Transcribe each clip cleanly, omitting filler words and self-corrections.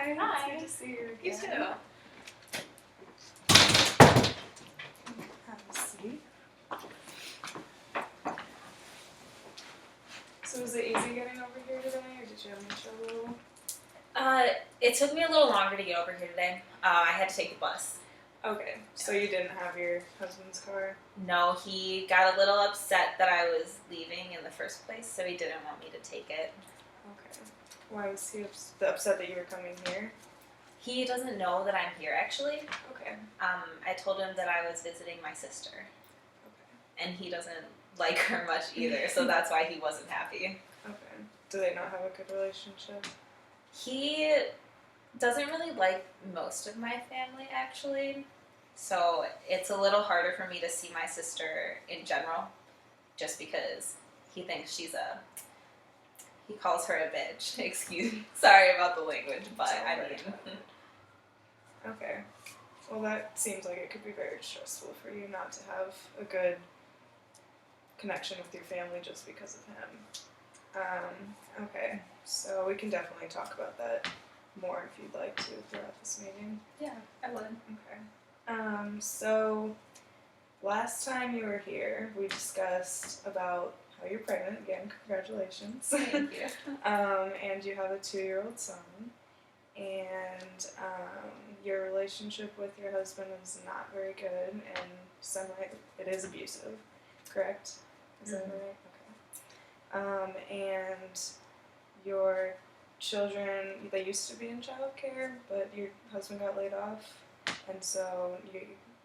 Hi. Hi. It's good to see you again. You too. Have a seat. So was it easy getting over here today, or did you have any trouble? It took me a little longer to get over here today. I had to take the bus. Okay, so you didn't have your husband's car? No, he got a little upset that I was leaving in the first place, so he didn't want me to take it. Okay. Why was he upset that you were coming here? He doesn't know that I'm here, actually. Okay. I told him that I was visiting my sister, Okay. and he doesn't like her much either, so that's why he wasn't happy. Okay. Do they not have a good relationship? He doesn't really like most of my family, actually, so it's a little harder for me to see my sister in general, just because he thinks he calls her a bitch. Sorry about the language, but I mean. Okay. Well, that seems like it could be very stressful for you not to have a good connection with your family just because of him. Okay, so we can definitely talk about that more if you'd like to throughout this meeting. Yeah, I would. Okay. So last time you were here, we discussed about how you're pregnant. Again, congratulations. Thank you. And you have a 2-year-old son. And your relationship with your husband is not very good, and it is abusive, correct? Is that right? Okay. And your children, they used to be in childcare, but your husband got laid off, and so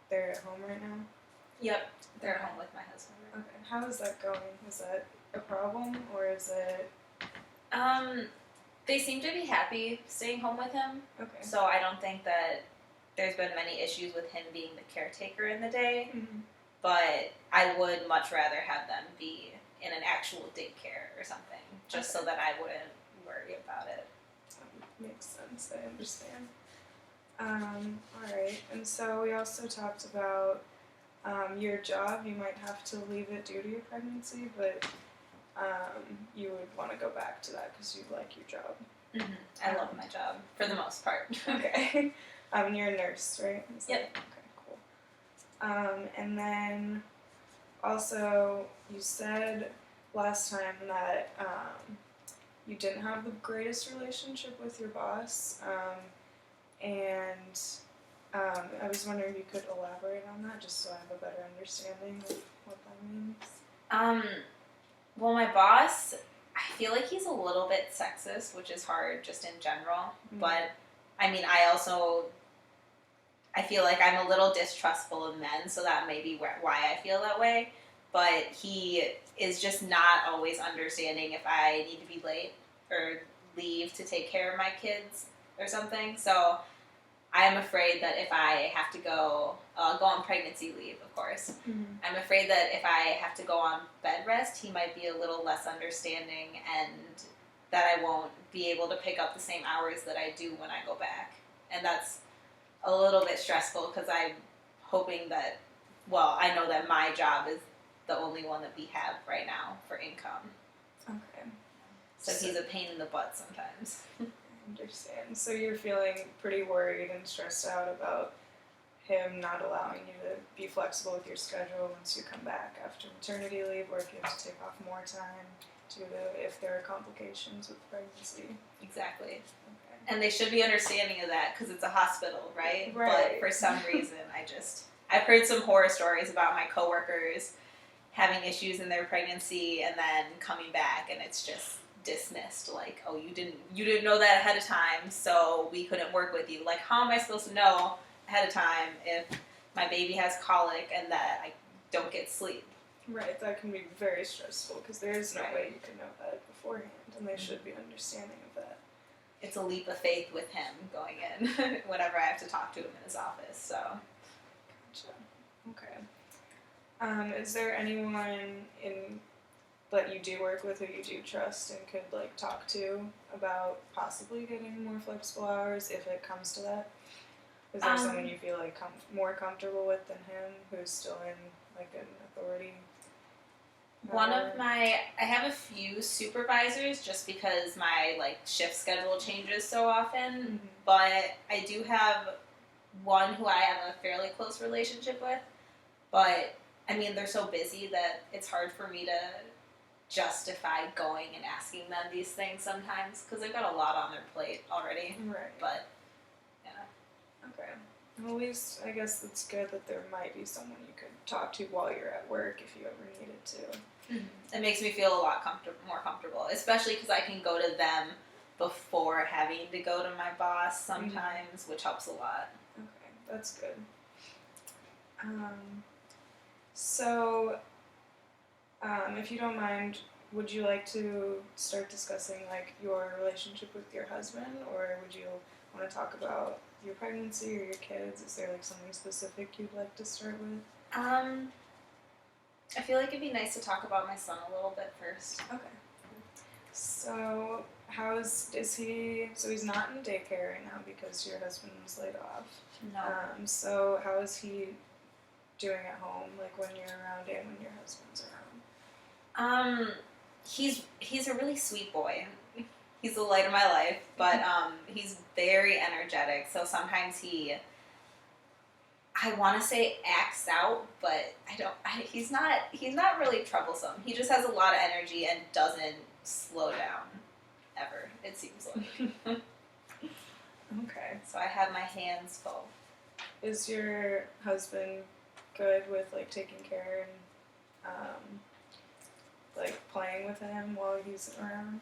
they're at home right now? Yep, they're at home with my husband. Okay. How is that going? Is that a problem, or is it... They seem to be happy staying home with him. Okay. So I don't think that there's been many issues with him being the caretaker in the day. Mm-hmm. But I would much rather have them be in an actual daycare or something, just so that I wouldn't worry about it. Makes sense. I understand. Alright. And so we also talked about your job. You might have to leave it due to your pregnancy, but you would want to go back to that because you like your job. Mm-hmm. I love my job, for the most part. Okay. You're a nurse, right? Yep. Okay, cool. And then also you said last time that you didn't have the greatest relationship with your boss, and I was wondering if you could elaborate on that just so I have a better understanding of what that means. Well, my boss, I feel like he's a little bit sexist, which is hard just in general. Mm-hmm. But, I mean, I feel like I'm a little distrustful of men, so that may be why I feel that way. But he is just not always understanding if I need to be late or leave to take care of my kids or something. So I am afraid that if I have to go on pregnancy leave, of course, I'm afraid that if I have to go on bed rest, he might be a little less understanding and that I won't be able to pick up the same hours that I do when I go back. And that's a little bit stressful because I'm hoping that, I know that my job is the only one that we have right now for income. Okay. So he's a pain in the butt sometimes. Understand. So you're feeling pretty worried and stressed out about him not allowing you to be flexible with your schedule once you come back after maternity leave, or if you have to take off more time due to if there are complications with pregnancy. Exactly. Okay. And they should be understanding of that because it's a hospital, right? Right. But for some reason, I've heard some horror stories about my coworkers having issues in their pregnancy and then coming back, and it's just dismissed, like, oh, you didn't know that ahead of time, so we couldn't work with you. Like, how am I supposed to know ahead of time if my baby has colic and that I don't get sleep? Right, that can be very stressful because there is no way you can know that beforehand, and they should be understanding of that. It's a leap of faith with him going in whenever I have to talk to him in his office, so. Gotcha. Okay. Is there anyone that you do work with who you do trust and could talk to about possibly getting more flexible hours if it comes to that? Is there someone you feel more comfortable with than him who's still in an authority I have a few supervisors just because my like shift schedule changes so often, Mhm. but I do have one who I have a fairly close relationship with, but I mean they're so busy that it's hard for me to justify going and asking them these things sometimes because they've got a lot on their plate already. Right. But yeah. Okay. Well, at least I guess it's good that there might be someone you could talk to while you're at work if you ever needed to. It makes me feel a lot more comfortable, especially because I can go to them before having to go to my boss sometimes, which helps a lot. Okay, that's good. So, if you don't mind, would you like to start discussing like your relationship with your husband, or would you want to talk about your pregnancy or your kids? Is there like something specific you'd like to start with? I feel like it'd be nice to talk about my son a little bit first. Okay. So, is he? So he's not in daycare right now because your husband was laid off. No. So how is he doing at home, like when you're around and when your husband's around? He's a really sweet boy. He's the light of my life, but he's very energetic. So sometimes I want to say acts out, but he's not really troublesome. He just has a lot of energy and doesn't slow down ever. It seems like. Okay. So I have my hands full. Is your husband good with like taking care and like playing with him while he's around?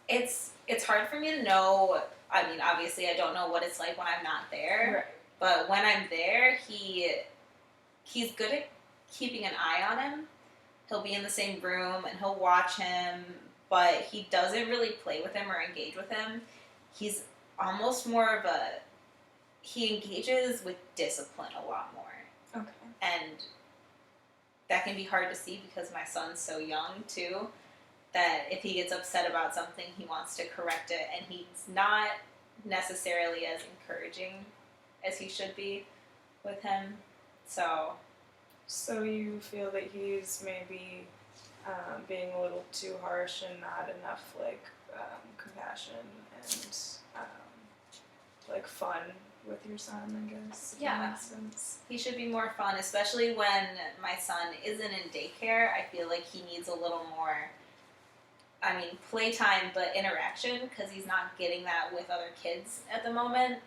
It's hard for me to know. I mean, obviously, I don't know what it's like when I'm not there. Right. But when I'm there, he's good at keeping an eye on him. He'll be in the same room and he'll watch him, but he doesn't really play with him or engage with him. He's almost more of he engages with discipline a lot more. Okay. And that can be hard to see because my son's so young too, that if he gets upset about something, he wants to correct it, and he's not necessarily as encouraging as he should be with him. So you feel that he's maybe being a little too harsh and not enough like compassion and like fun with your son, I guess. Yeah. That makes sense. He should be more fun, especially when my son isn't in daycare. I feel like he needs a little more, playtime, but interaction, because he's not getting that with other kids at the moment.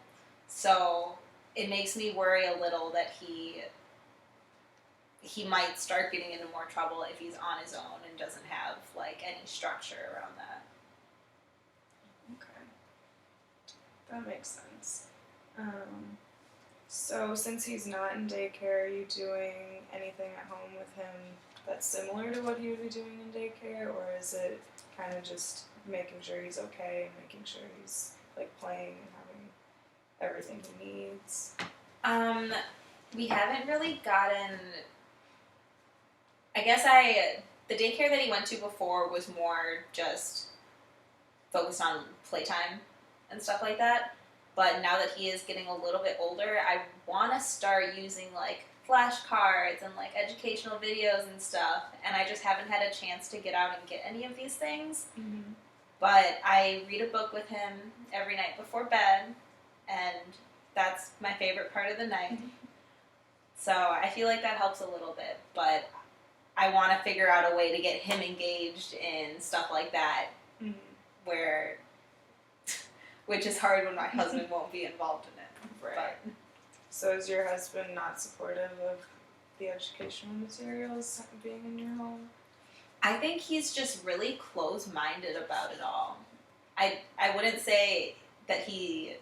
So it makes me worry a little that he might start getting into more trouble if he's on his own and doesn't have like any structure around that. Okay. That makes sense. So since he's not in daycare, are you doing anything at home with him that's similar to what he would be doing in daycare, or is it kind of just making sure he's okay and making sure he's like playing and having everything he needs? We haven't really gotten. I guess the daycare that he went to before was more just focused on playtime and stuff like that. But now that he is getting a little bit older, I want to start using like flashcards and like educational videos and stuff. And I just haven't had a chance to get out and get any of these things. Mm-hmm. But I read a book with him every night before bed, and that's my favorite part of the night. So I feel like that helps a little bit, but I want to figure out a way to get him engaged in stuff like that, which is hard when my husband won't be involved in it. Right. But. So is your husband not supportive of the educational materials being in your home? I think he's just really close-minded about it all. I wouldn't say that he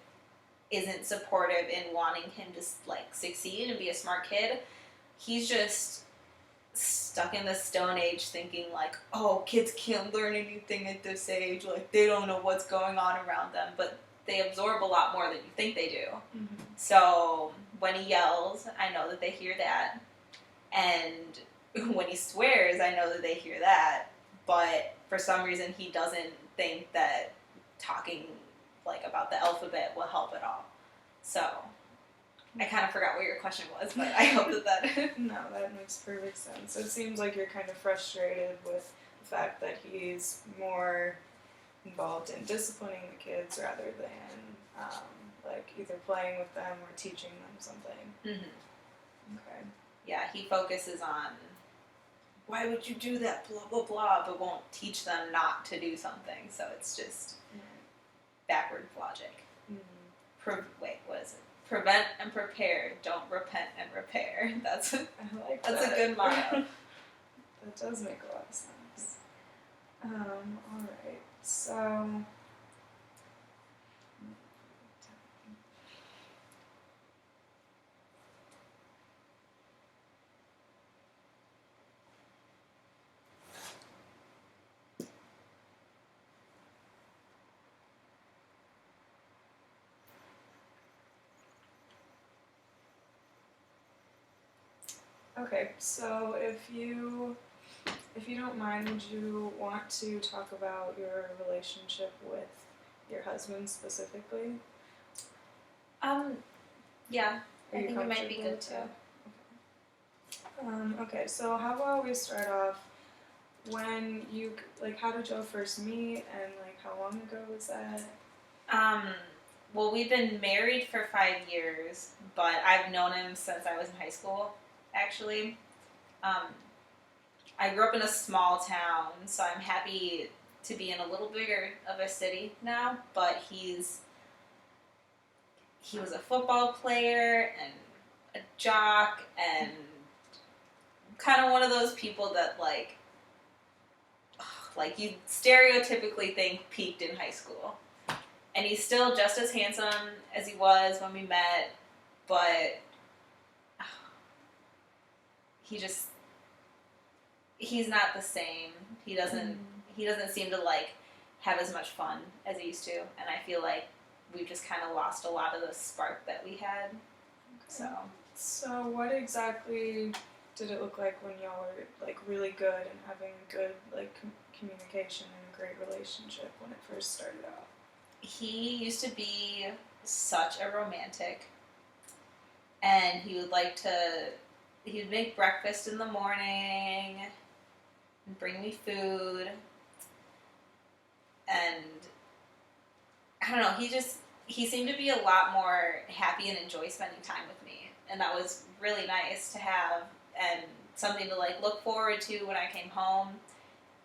isn't supportive in wanting him to like succeed and be a smart kid. He's just stuck in the Stone Age thinking like, oh, kids can't learn anything at this age, like they don't know what's going on around them, but they absorb a lot more than you think they do. Mm-hmm. So when he yells, I know that they hear that, and when he swears, I know that they hear that, but for some reason he doesn't think that talking like about the alphabet will help at all. So I kind of forgot what your question was, but I hope that No, that makes perfect sense. It seems like you're kind of frustrated with the fact that he's more involved in disciplining the kids rather than like either playing with them or teaching them something. Mm-hmm. Okay. Yeah, he focuses on why would you do that, blah, blah, blah, but won't teach them not to do something. So it's just backwards logic. Mm-hmm. Wait, what is it? Prevent and prepare, don't repent and repair. That's a good motto. That does make a lot of sense. Alright, so... Okay, so if you don't mind, would you want to talk about your relationship with your husband specifically? Yeah, Are I you think it might be comfortable good with too. that? Okay, so how about we start off when you, like, how did y'all first meet and, like, how long ago was that? Well, we've been married for 5 years, but I've known him since I was in high school, actually. I grew up in a small town, so I'm happy to be in a little bigger of a city now, but he was a football player and a jock and kind of one of those people that like you stereotypically think peaked in high school. And he's still just as handsome as he was when we met, but he's not the same. He doesn't seem to like have as much fun as he used to, and I feel like we've just kind of lost a lot of the spark that we had. Okay. So what exactly did it look like when y'all were like really good and having good like communication and a great relationship when it first started out? He used to be such a romantic, and he would make breakfast in the morning and bring me food, and I don't know, he seemed to be a lot more happy and enjoy spending time with me, and that was really nice to have and something to like look forward to when I came home.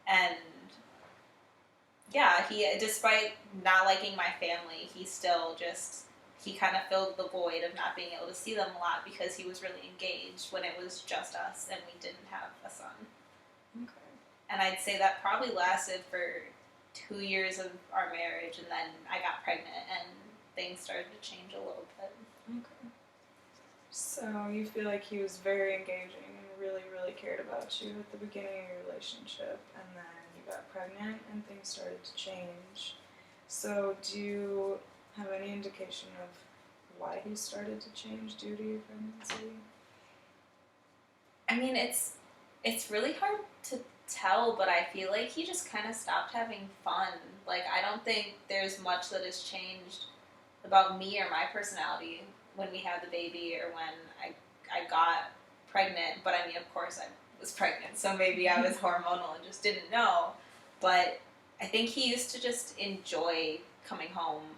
And yeah, he, despite not liking my family, he kind of filled the void of not being able to see them a lot because he was really engaged when it was just us and we didn't have a son. Okay. And I'd say that probably lasted for 2 years of our marriage, and then I got pregnant and things started to change a little bit. Okay. So you feel like he was very engaging and really, really cared about you at the beginning of your relationship, and then you got pregnant and things started to change. So do you have any indication of why he started to change due to your pregnancy? I mean, it's really hard to tell, but I feel like he just kind of stopped having fun. Like, I don't think there's much that has changed about me or my personality when we had the baby or when I got pregnant. But I mean, of course I was pregnant, so maybe I was hormonal and just didn't know. But I think he used to just enjoy coming home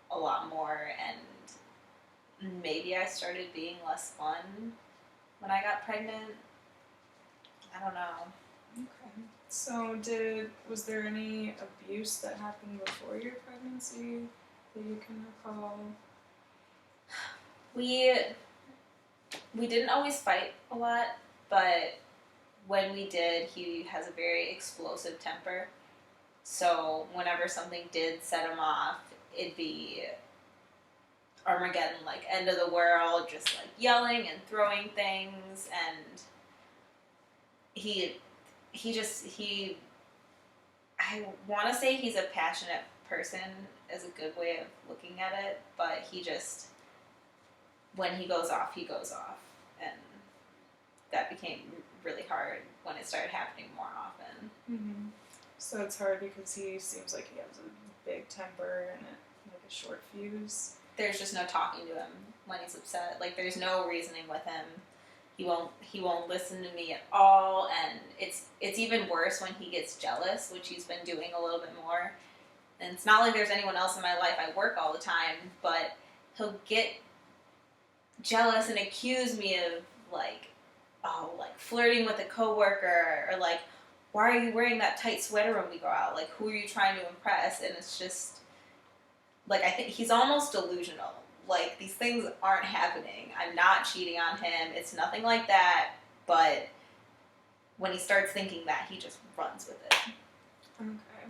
a lot more, and maybe I started being less fun when I got pregnant. I don't know. Okay. So was there any abuse that happened before your pregnancy that you can recall? We didn't always fight a lot, but when we did, he has a very explosive temper. So whenever something did set him off, it'd be Armageddon, like end of the world, just like yelling and throwing things, and I want to say he's a passionate person is a good way of looking at it, but when he goes off, and that became really hard when it started happening more often. Mm-hmm. So it's hard because he seems like he has a big temper and like a short fuse. There's just no talking to him when he's upset. Like, there's no reasoning with him. He won't listen to me at all, and it's even worse when he gets jealous, which he's been doing a little bit more. And it's not like there's anyone else in my life. I work all the time, but he'll get jealous and accuse me of like, oh, like flirting with a coworker, or like, why are you wearing that tight sweater when we go out? Like, who are you trying to impress? And it's just like, I think he's almost delusional. Like, these things aren't happening. I'm not cheating on him. It's nothing like that. But when he starts thinking that, he just runs with it. Okay.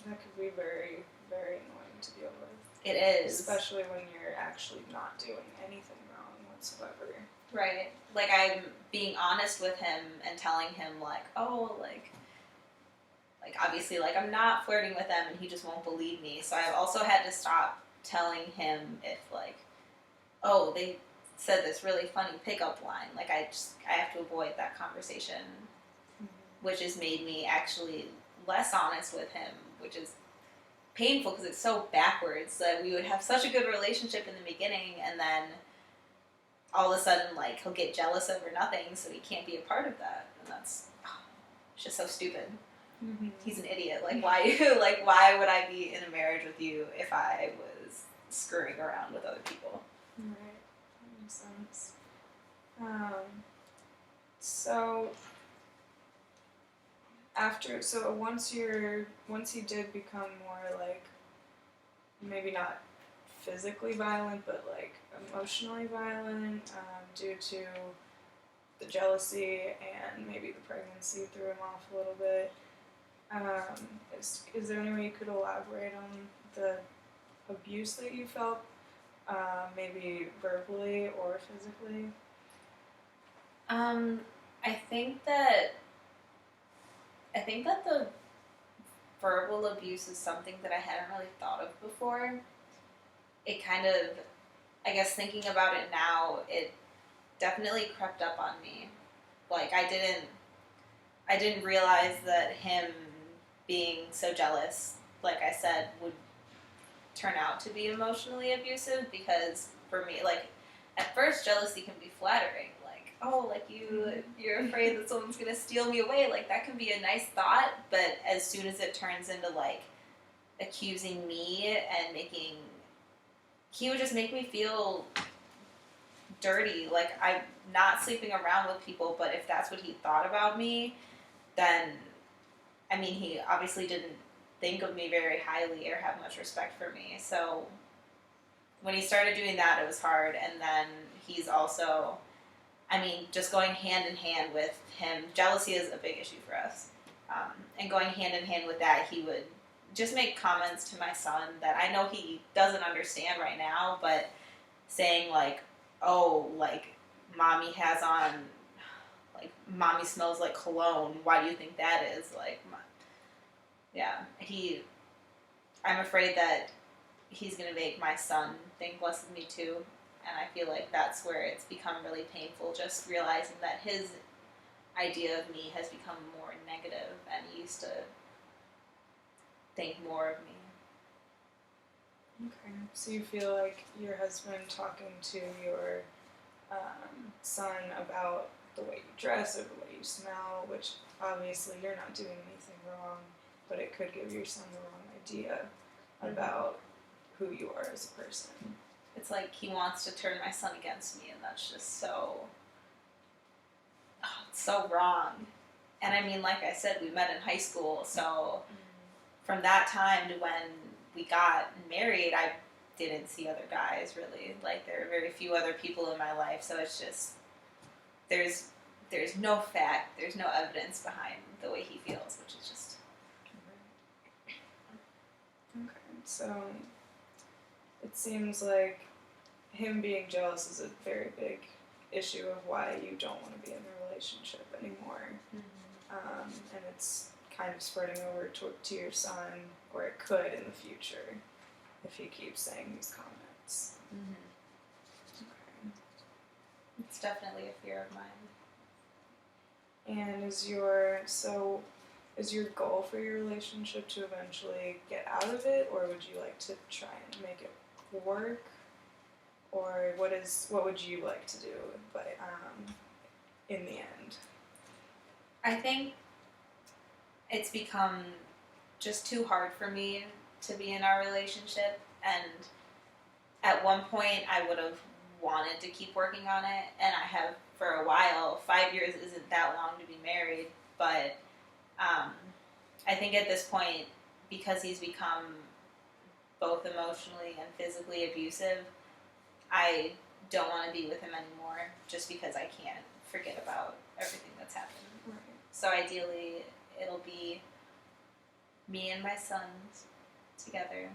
That could be very, very annoying to deal with. It is. Especially when you're actually not doing anything wrong whatsoever. Right. Like, I'm being honest with him and telling him, like, oh, like obviously, like, I'm not flirting with them, and he just won't believe me. So I've also had to stop telling him if, like, oh, they said this really funny pickup line. Like, I have to avoid that conversation, which has made me actually less honest with him, which is painful because it's so backwards that we would have such a good relationship in the beginning, and then all of a sudden, like, he'll get jealous over nothing, so he can't be a part of that, and that's it's just so stupid. Mm-hmm. He's an idiot. Like, why would I be in a marriage with you if I was screwing around with other people? Right, that makes sense. So once he did become more like, maybe not physically violent, but like emotionally violent, due to the jealousy and maybe the pregnancy threw him off a little bit. Is there any way you could elaborate on the abuse that you felt, maybe verbally or physically? I think that the verbal abuse is something that I hadn't really thought of before. It kind of, I guess thinking about it now, it definitely crept up on me. Like, I didn't realize that him being so jealous, like I said, would turn out to be emotionally abusive, because for me, like, at first jealousy can be flattering. Like, oh, like, you're afraid that someone's going to steal me away. Like, that can be a nice thought, but as soon as it turns into, like, accusing me and he would just make me feel dirty. Like, I'm not sleeping around with people, but if that's what he thought about me, then, I mean, he obviously didn't think of me very highly or have much respect for me. So when he started doing that, it was hard. And then he's also, I mean, just going hand in hand with him. Jealousy is a big issue for us. And going hand in hand with that, he would just make comments to my son that I know he doesn't understand right now, but saying, like, oh, like, mommy has on, like, mommy smells like cologne. Why do you think that is? Like, yeah, I'm afraid that he's going to make my son think less of me too. And I feel like that's where it's become really painful, just realizing that his idea of me has become more negative, and he used to think more of me. Okay, so you feel like your husband talking to your son about the way you dress or the way you smell, which obviously you're not doing anything wrong, but it could give your son the wrong idea about who you are as a person. It's like he wants to turn my son against me, and that's just so wrong. And I mean, like I said, we met in high school, so from that time to when we got married, I didn't see other guys, really. Like, there are very few other people in my life, so it's just, there's no fact, there's no evidence behind the way he feels, which is just... Okay, so it seems like him being jealous is a very big issue of why you don't want to be in a relationship anymore. And it's kind of spreading over to your son, or it could in the future if he keeps saying these comments. Okay. It's definitely a fear of mine. And is your goal for your relationship to eventually get out of it, or would you like to try and make it work? or what would you like to do? But in the end, I think it's become just too hard for me to be in our relationship, and at one point I would have wanted to keep working on it, and I have for a while. 5 years isn't that long to be married, but I think at this point, because he's become both emotionally and physically abusive, I don't want to be with him anymore just because I can't forget about everything that's happened. right. So ideally, it'll be me and my sons together.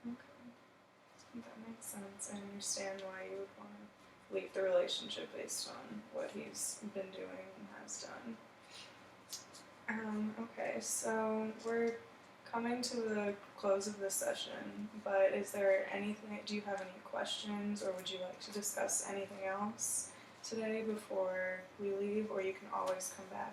Okay, that makes sense. I understand why you would want to leave the relationship based on what he's been doing and has done. Okay, so we're coming to the close of this session, but is there anything, do you have any questions, or would you like to discuss anything else today before we leave, or you can always come back